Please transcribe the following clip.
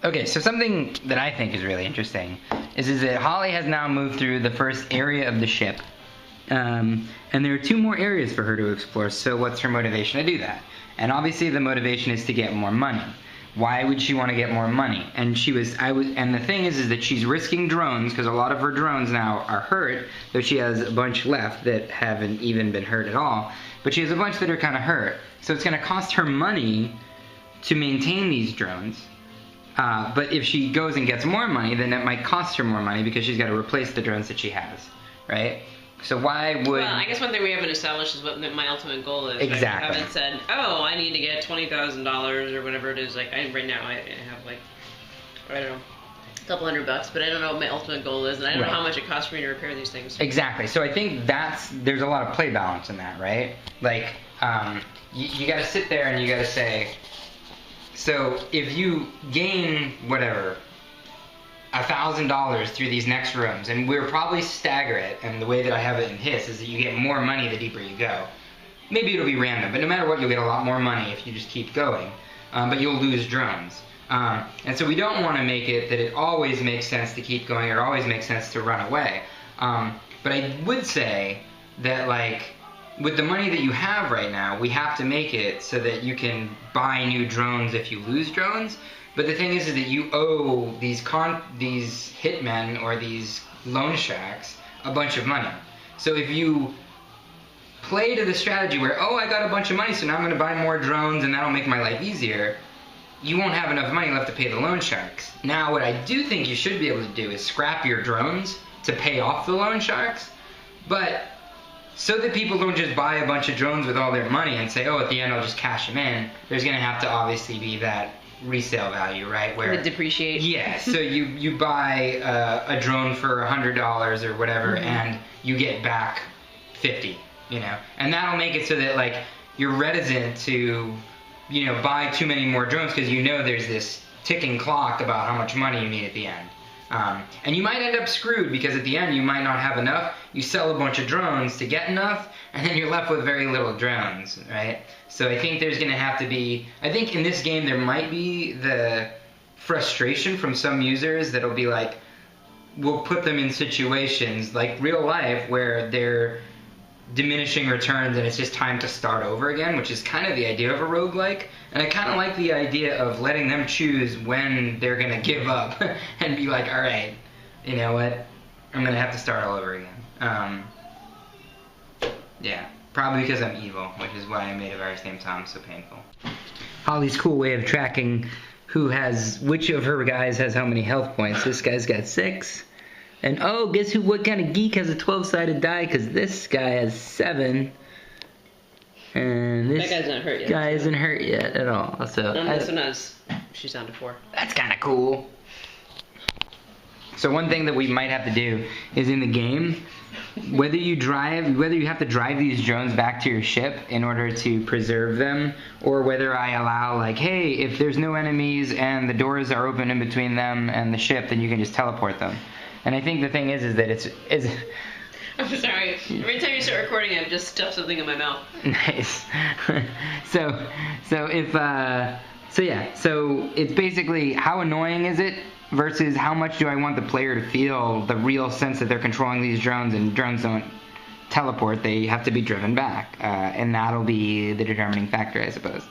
Okay, so something that I think is really interesting is that Holly has now moved through the first area of the ship. And there are 2 more areas for her to explore, so what's her motivation to do that? And obviously the motivation is to get more money. Why would she want to get more money? And and the thing is that she's risking drones, because a lot of her drones now are hurt, though she has a bunch left that haven't even been hurt at all. But she has a bunch that are kind of hurt. So it's going to cost her money to maintain these drones. But if she goes and gets more money, then it might cost her more money because she's got to replace the drones that she has, right? So why would... Well, I guess one thing we haven't established is what my ultimate goal is. Exactly. Right? I haven't said, oh, I need to get $20,000 or whatever it is. Like, right now I have like, I don't know, a couple $100, but I don't know what my ultimate goal is, and I don't know how much it costs for me to repair these things. Exactly. So I think there's a lot of play balance in that, right? Like, you got to sit there and you got to say, so if you gain whatever, $1,000 through these next rooms, and we'll probably stagger it, and the way that I have it in HISS is that you get more money the deeper you go. Maybe it'll be random, but no matter what, you'll get a lot more money if you just keep going, but you'll lose drones. And so we don't want to make it that it always makes sense to keep going or always makes sense to run away. But I would say that, like, with the money that you have right now, we have to make it so that you can buy new drones if you lose drones. But the thing is that you owe these hitmen or these loan sharks a bunch of money. So if you play to the strategy where, oh, I got a bunch of money, so now I'm going to buy more drones and that'll make my life easier, you won't have enough money left to pay the loan sharks. Now, what I do think you should be able to do is scrap your drones to pay off the loan sharks, but so that people don't just buy a bunch of drones with all their money and say, oh, at the end I'll just cash them in, there's going to have to obviously be that resale value, right? Where it depreciate. Yeah, so you buy a drone for $100 or whatever, and you get back 50, you know, and that'll make it so that, like, you're reticent to, you know, buy too many more drones because you know there's this ticking clock about how much money you need at the end. And you might end up screwed because at the end you might not have enough. You sell a bunch of drones to get enough, and then you're left with very little drones, right? So I think there's going to have to be, I think in this game there might be the frustration from some users that'll be like, we'll put them in situations like real life where they're diminishing returns and it's just time to start over again, which is kind of the idea of a roguelike. And I kind of like the idea of letting them choose when they're going to give up and be like, alright, you know what, I'm going to have to start all over again. Yeah, probably because I'm evil, which is why I made a virus named Tom so painful. Holly's cool way of tracking which of her guys has how many health points. This guy's got 6. And oh, guess what kind of geek has a 12-sided die? Because this guy has 7. And this that guy's not hurt yet. Guy isn't hurt yet at all. So this one has, she's down to 4. That's kind of cool. So one thing that we might have to do is in the game, whether you have to drive these drones back to your ship in order to preserve them, or whether I allow, like, hey, if there's no enemies and the doors are open in between them and the ship, then you can just teleport them. And I think the thing is that it's I'm sorry. Every time you start recording, I've just stuffed something in my mouth. Nice. So it's basically how annoying is it versus how much do I want the player to feel the real sense that they're controlling these drones, and drones don't teleport, they have to be driven back. And that'll be the determining factor, I suppose.